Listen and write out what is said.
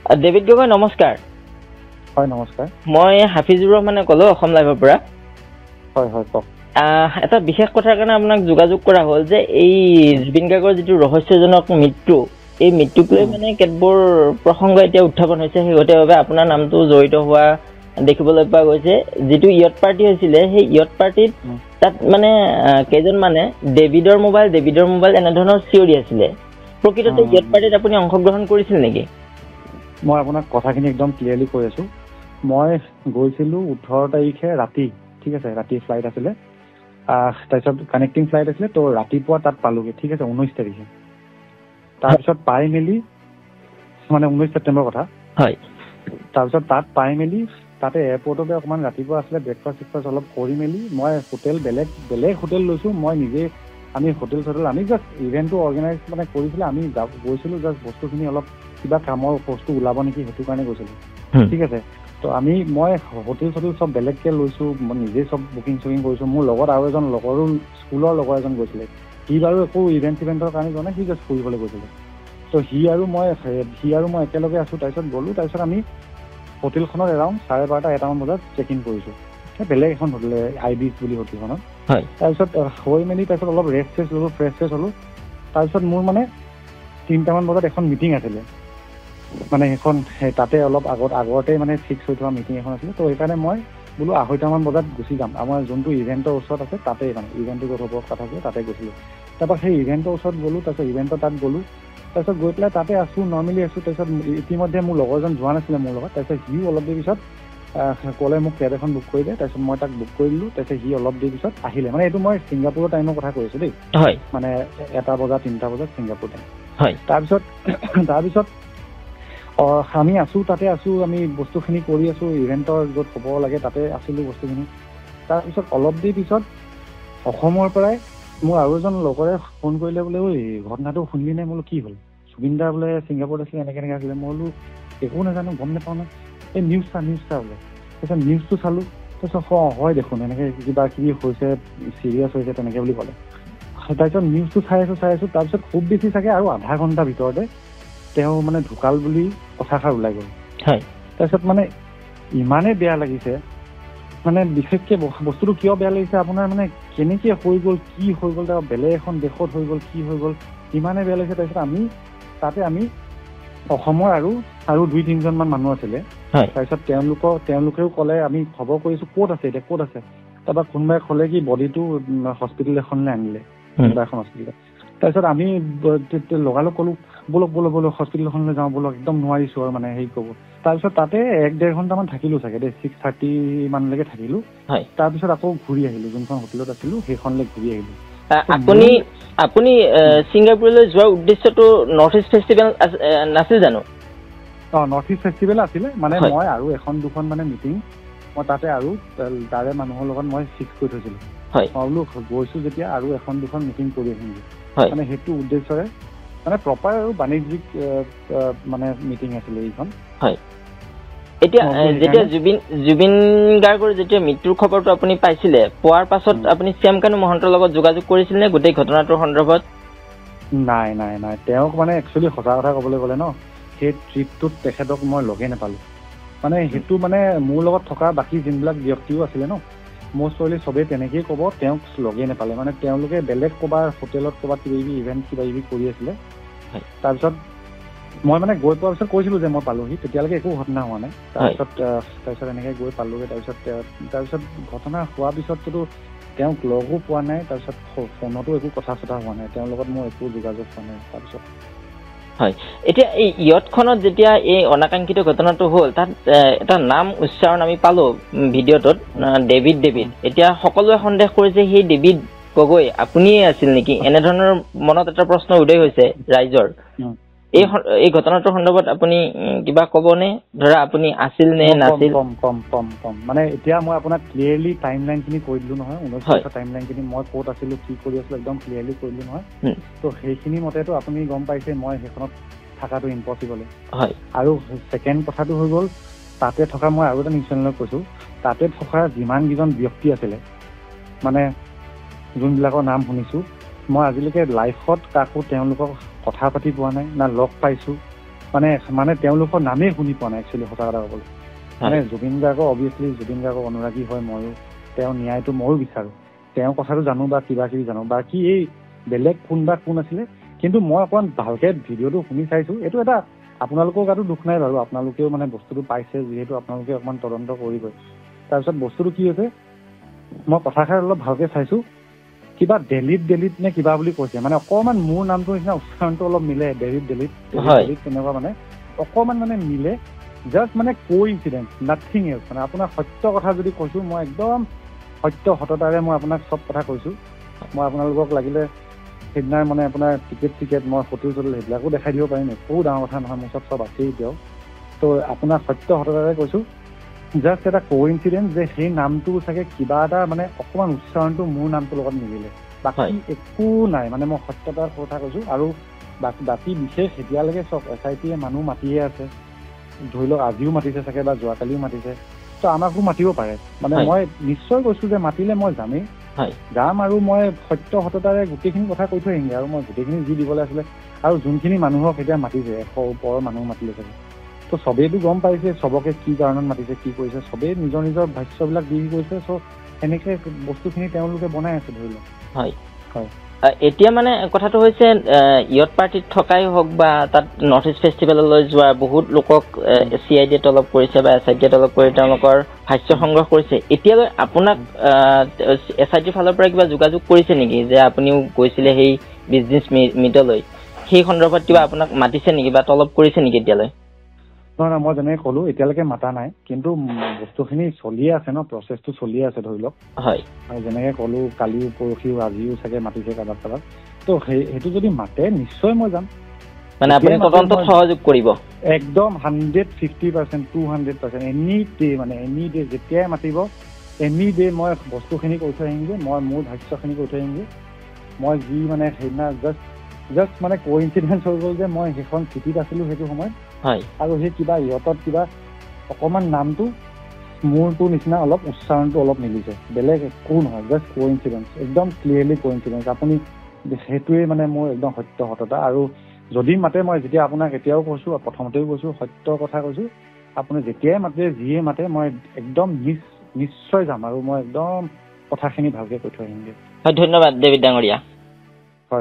David Gogoi নমস্কাৰ। হয় নমস্কাৰ। মই হাফিজুৰ ৰহমানে ক'লো অসম লাইভৰ পৰা। হয় হয় কওক। এটা বিশেষ কথাৰ কাৰণে আপোনাক যোগাযোগ কৰা হ'ল যে এই জুবিন গাৰ্গৰ যিটো ৰহস্যজনক মৃত্যু, এই মৃত্যুক লৈ মানে কেতবোৰ প্ৰসংগ এতিয়া উত্থাপন হৈছে, শেহতীয়াভাৱে আপোনাৰ নামটো জড়িত হোৱা দেখিবলৈ পোৱা গৈছে। যিটো ইয়ট পাৰ্টি হৈছিলে, সেই ইয়ট পাৰ্টিত তাত মানে কেইজন মানে ডেভিডৰ মোবাইল এনেধৰণৰ চিঞৰি আছিলে। প্ৰকৃততে ইয়ট পাৰ্টিত আপুনি অংশগ্ৰহণ কৰিছিল নেকি? মই আপোনাক কথাখিনি একদম ক্লিয়াৰলি কৈ আছো। মই গৈছিলোঁ 18 তাৰিখে ৰাতি, ঠিক আছে, ৰাতি ফ্লাইট আছিলে, তাৰপিছত কানেক্টিং ফ্লাইট আছিলে, তো ৰাতিপুৱা তাত পালোগৈ, ঠিক আছে, 19 তাৰিখে। তাৰপিছত পাই মেলি, মানে 19 ছেপ্টেম্বৰ কথা, হয়। তাৰপিছত তাত পাই মেলি তাতে এয়াৰপৰ্টতে অকণমান ৰাতিপুৱা আছিলে, ব্ৰেকফাষ্ট অলপ কৰি মেলি মই হোটেল বেলেগ হোটেল লৈছোঁ। মই নিজে আমি হোটেল আমি জাষ্ট ইভেণ্টটো অৰ্গেনাইজ মানে কৰিছিলে, আমি গৈছিলোঁ জাষ্ট বস্তুখিনি অলপ কিবা কামৰ বস্তু ওলাব নেকি সেইটো কাৰণে গৈছিলোঁ, ঠিক আছে। তো মই হোটেল চব বেলেগকৈ লৈছোঁ, মই নিজেই চব বুকিং কৰিছোঁ। মোৰ লগত আৰু এজন লগৰো স্কুলৰ লগৰ এজন গৈছিলে, সি বাৰু একো ইভেণ্টৰ কাৰণে যোৱা নাই, সি জাষ্ট ফুৰিবলৈ গৈছিলে। তো সি আৰু মই একেলগে আছোঁ। তাৰপিছত গ'লোঁ, তাৰপিছত আমি হোটেলখনত এৰাউণ্ড 12:30-1টামান বজাত চেক ইন কৰিছোঁ, বেলেগ এখন হোটেল, IBIS বুলি হোটেলখনত। তাৰপিছত হৈ মেলি তাৰপিছত অলপ ৰেষ্ট ল'লোঁ, ফ্ৰেছ হ'লোঁ। তাৰপিছত মোৰ মানে 3টামান বজাত এখন মিটিং আছিলে, মানে সেইখন তাতে অলপ আগতে মানে ফিক্স হৈ থোৱা মিটিং এখন আছিলে। তো সেইকাৰণে মই বোলো 2:30মান বজাত গুচি যাম, আমাৰ যোনটো ইভেণ্টৰ ওচৰত আছে তাতেই, মানে ইভেণ্টটো য'ত হ'ব কথা আছে তাতে গৈছিলোঁ। তাৰপৰা সেই ইভেণ্টৰ ওচৰত গ'লোঁ, তাৰপিছত ইভেণ্টৰ তাত গ'লোঁ, তাৰপিছত গৈ পেলাই তাতে আছোঁ, নৰ্মেলি আছোঁ। তাৰপিছত ইতিমধ্যে মোৰ লগৰজন যোৱা নাছিলে মোৰ লগত, তাৰপিছত সিও অলপ দেৰি পিছত ক'লে মোক কেব এখন বুক কৰি দিয়ে। তাৰপিছত মই তাক বুক কৰি দিলোঁ। তাৰপিছত সি অলপ দেৰি পিছত আহিলে, মানে এইটো মই ছিংগাপুৰৰ টাইমৰ কথা কৈ আছোঁ দেই, মানে 1টা বজাত 3টা বজাত ছিংগাপুৰ টাইম। তাৰপিছত আমি আছোঁ, তাতে আছোঁ, আমি বস্তুখিনি কৰি আছোঁ, ইভেণ্টৰ য'ত হ'ব লাগে তাতে আছিলোঁ বস্তুখিনি। তাৰপিছত অলপ দেৰি পিছত অসমৰ পৰাই মোৰ আৰু এজন লগৰে ফোন কৰিলে, বোলে ঐ ঘটনাটো শুনিলি নে? বোলো কি হ'ল? জুবিন দা বোলে ছিংগাপুৰত আছিলে, এনেকৈ আছিলে। মই বোলো একো নাজানো, গম নাপাওঁ ন, এই নিউজ চা বোলে। তাৰপিছত নিউজটো চালোঁ, তাৰপিছত হয় দেখোন, এনেকৈ কিবা কিবি হৈছে, চিৰিয়াছ হৈছে তেনেকৈ বুলি ক'লে। তাৰপিছত নিউজটো চাই আছোঁ। তাৰপিছত খুব বেছি চাগে আৰু আধা ঘণ্টাৰ ভিতৰতে তেওঁ মানে ঢুকাল বুলি কথাষাৰ ওলাই গ'ল। তাৰপিছত মানে ইমানেই বেয়া লাগিছে, মানে বিশেষকৈ বস্তুটো কিয় বেয়া লাগিছে আপোনাৰ, মানে কেনেকৈ হৈ গ'ল, কি হৈ গ'ল, তাৰ বেলেগ এখন দেশত হৈ গ'ল, কি হৈ গ'ল, ইমানেই বেয়া লাগিছে। তাৰপিছত আমি অসমৰ আৰু 2-3জনমান মানুহ আছিলে। তাৰপিছত তেওঁলোকেও ক'লে, আমি খবৰ কৰিছোঁ ক'ত আছে এতিয়া, ক'ত আছে। তাৰপৰা কোনোবাই ক'লে কি বডিটো হস্পিটেল এখনলৈ আনিলে, কোনোবা এখন হস্পিটেলত। তাৰপিছত আমি লগালগ ক'লোঁ ব'লক হস্পিটেল এখনলৈ যাওঁ, ব'লক, একদম নোৱাৰিছোঁ আৰু মানে হেৰি ক'ব। তাৰপিছত তাতে 1-1.5 ঘণ্টামান থাকিলোঁ চাগে দেই, 6:30 মানলৈকে থাকিলোঁ। তাৰপিছত আকৌ ঘূৰি আহিলোঁ, যোনখন হোটেলত আছিলোঁ সেইখনলৈ ঘূৰি আহিলোঁ। আপুনি ছিংগাপুৰলৈ যোৱাৰ উদ্দেশ্যটো নৰ্থ ইষ্ট ফেষ্টিভেল নাছিল জানো? নৰ্থ ইষ্ট ফেষ্টিভেল আছিলে, মানে মই আৰু 1-2খন মানে মিটিং মই তাতে আৰু তাৰে মানুহৰ লগত মই ফিক্স কৰি থৈছিলোঁ। মই বোলো গৈছোঁ যেতিয়া আৰু 1-2খন মিটিং কৰি আহিমগৈ, মানে সেইটো উদ্দেশ্যৰে, মানে প্ৰপাৰ আৰু বাণিজ্যিক মানে মিটিং আছিলে এইখন। এতিয়া যেতিয়া জুবিন গাৰ্গৰ যেতিয়া মৃত্যুৰ খবৰটো আপুনি পাইছিলে, পোৱাৰ পাছত আপুনি শ্যাম কানু মহন্তৰ লগত যোগাযোগ কৰিছিল নে গোটেই ঘটনাটোৰ সন্দৰ্ভত? নাই, তেওঁক মানে একচুৱেলি সঁচা কথা ক'বলৈ গ'লে ন, সেই ট্ৰিপটোত তেখেতক মই লগেই নাপালোঁ। মানে সেইটো মানে মোৰ লগত থকা বাকী যোনবিলাক ব্যক্তিও আছিলে ন, মষ্ট প্ৰবেবলি চবেই তেনেকেই ক'ব, তেওঁক লগেই নাপালে। মানে তেওঁলোকে বেলেগ ক'ৰবাৰ হোটেলত ক'ৰবাত কিবাকিবি ইভেণ্ট কিবাকিবি কৰি আছিলে। তাৰপিছত মই মানে গৈ পোৱাৰ পিছত কৈছিলোঁ যে মই পালোঁহি, তেতিয়ালৈকে একো ঘটনা হোৱা নাই। তাৰপিছত এনেকৈ গৈ পালোঁগৈ। তাৰপিছত ঘটনা হোৱাৰ পিছততো তেওঁক লগো পোৱা নাই, তাৰপিছত ফোনতো একো কথা চথা হোৱা নাই, তেওঁৰ লগত মোৰ একো যোগাযোগ হোৱা নাই। তাৰপিছত এতিয়া এই ইয়টখনত যেতিয়া এই অনাকাংক্ষিত ঘটনাটো হ'ল, তাত এটা নাম উচ্চাৰণ আমি পালোঁ ভিডিঅ'টোত, ডেভিড। এতিয়া সকলোৱে সন্দেহ কৰিছে সেই ডেভিড গগৈ আপুনিয়ে আছিল নেকি, এনেধৰণৰ মনত এটা প্ৰশ্ন উদয় হৈছে ৰাইজৰ। এই ঘটনাটোৰ সন্দৰ্ভত আপুনি কিবা ক'বনে? ধৰা আপুনি আছিল নে নাছিল? কম মানে এতিয়া মই আপোনাক ক্লিয়াৰলি টাইম লাইনখিনি কৈ দিলোঁ নহয়, 19 টাইম লাইনখিনি মই ক'ত আছিলোঁ, কি কৰি আছিলোঁ, একদম ক্লিয়াৰলি কৈ দিলোঁ নহয়। তো সেইখিনি মতেতো আপুনি গম পাইছে মই সেইখনত থকাটো ইম্পচিবল। আৰু ছেকেণ্ড কথাটো হৈ গ'ল, তাতে থকা মই আৰু এটা নিউজ চেনেলত কৈছোঁ, তাতে থকা যিমানকেইজন ব্যক্তি আছিলে, মানে যোনবিলাকৰ নাম শুনিছোঁ, মই আজিলৈকে লাইফত কাকো তেওঁলোকক কথা পাতি পোৱা নাই, না লগ পাইছোঁ, মানে তেওঁলোকৰ নামেই শুনি পোৱা নাই একচুৱেলি সঁচা কথা ক'বলৈ মানে জুবিন গাৰ্গৰ অবভিয়াছলি জুবিন গাৰ্গৰ অনুৰাগী হয় ময়ো তেওঁৰ ন্যায়টো ময়ো বিচাৰোঁ তেওঁৰ কথাটো জানো বা কিবা কিবি জানো বাকী এই বেলেগ কোন আছিলে কিন্তু মই অকণমান ভালকে ভিডিঅ'টো শুনি চাইছোঁ এইটো এটা আপোনালোকৰ গাতো দুখ নাই বাৰু আপোনালোকেও মানে বস্তুটো পাইছে যিহেতু আপোনালোকে অকণমান তদন্ত কৰিবই তাৰপিছত বস্তুটো কি হৈছে মই কথাষাৰ অলপ ভালকে চাইছোঁ কিবা ডেলিট নে কিবা বুলি কৈছে মানে অকণমান মোৰ নামটো নিচিনা উচ্চাৰণটো অলপ মিলে ডেলিট তেনেকুৱা মানে অকণমান মানে মিলে জাষ্ট মানে কোইনচিডেন্স নাথিং এলছ মানে আপোনাৰ সত্য কথা যদি কৈছোঁ মই একদম সত্যতাৰে মই আপোনাক চব কথা কৈছোঁ মই আপোনালোকক লাগিলে সেইদিনাৰ মানে আপোনাৰ টিকেট মই হোটেল সেইবিলাকো দেখাই দিব পাৰিম একো ডাঙৰ কথা নহয় মোৰ চব আছেই এতিয়াও তো আপোনাক সত্যতাৰে কৈছোঁ জাষ্ট এটা কোইনচিডেন্স যে সেই নামটো চাগে কিবা এটা মানে অকণমান উচ্চাৰণটো মোৰ নামটোৰ লগত নিমিলে বাকী একো নাই মানে মই সত্যতাৰ কথা কৈছোঁ আৰু বাকী বিশেষ এতিয়ালৈকে চব SITয়ে মানুহ মাতিয়ে আছে ধৰি লওক আজিও মাতিছে চাগে বা যোৱাকালিও মাতিছে তো আমাকো মাতিব পাৰে মানে মই নিশ্চয় কৈছোঁ যে মাতিলে মই যামেই যাম আৰু মই সত্যতাৰে গোটেইখিনি কথা কৈ থৈ আহিমগৈ আৰু মই গোটেইখিনি যি দিবলৈ আছিলে আৰু যোনখিনি মানুহক এতিয়া মাতিছে 100 ওপৰৰ মানুহ মাতিলে চাগে তো চবেইতো গম পাইছে চবকে কি কাৰণত মাতিছে কি কৰিছে চবেই নিজৰ ভাষ্যবিলাক দি গৈছে চ' এনেকৈ বস্তুখিনি তেওঁলোকে বনাই আছে ধৰি লওক হয় এতিয়া মানে কথাটো হৈছে ইয়ত পাৰ্টিত থকাই হওক বা তাত নৰ্থ ইষ্ট ফেষ্টিভেললৈ যোৱা বহুত লোকক CIDয়ে তলব কৰিছে বা SITয়ে তলব কৰি তেওঁলোকৰ ভাষ্য সংগ্ৰহ কৰিছে এতিয়ালৈ আপোনাক SITৰ ফালৰ পৰা কিবা যোগাযোগ কৰিছে নেকি যে আপুনিও গৈছিলে সেই বিজনেছ মিটলৈ সেই সন্দৰ্ভত কিবা আপোনাক মাতিছে নেকি বা তলব কৰিছে নেকি এতিয়ালৈ নহয় মই যেনেকৈ ক'লোঁ এতিয়ালৈকে মাতা নাই কিন্তু বস্তুখিনি চলিয়ে আছে ন প্ৰচেছটো চলিয়ে আছে ধৰি লওক হয় আৰু যেনেকৈ ক'লোঁ কালিও পৰহিও আজিও চাগে মাতিছে কাৰোবাক তো সেইটো যদি মাতে নিশ্চয় মই যাম মানে আপুনি তদন্তত সহযোগ কৰিব একদম 150% 200% এনি ডে যেতিয়াই মাতিব এনি ডে মই বস্তুখিনি কৈ থৈ আহিমগৈ মই মোৰ ভাষ্যখিনি কৈ থৈ আহিমগৈ মই যি মানে সেইদিনা জাষ্ট মানে কোইনচিডেন্স হৈ গ'ল যে মই সেইখন চিটিত আছিলোঁ সেইটো সময়ত আৰু সেই কিবা ইহঁতত কিবা অকণমান নামটো মোৰটো নিচিনা অলপ উচ্চাৰণটো অলপ মিলিছে বেলেগ একো নহয় জাষ্ট কোইনচিডেন্স একদম ক্লিয়াৰলি কোইনচিডেন্স আপুনি সেইটোৱে মানে মোৰ একদম সত্যতা আৰু যদি মাতে মই যেতিয়া আপোনাক এতিয়াও কৈছোঁ প্ৰথমতেও কৈছোঁ সত্য কথা কৈছোঁ আপুনি যেতিয়াই মাতে যিয়ে মাতে মই একদম নিশ্চয় যাম আৰু মই একদম কথাখিনি ভালকৈ কৈ থৈ আহিমগৈ হয় ধন্যবাদ ডেভিড ডাঙৰীয়া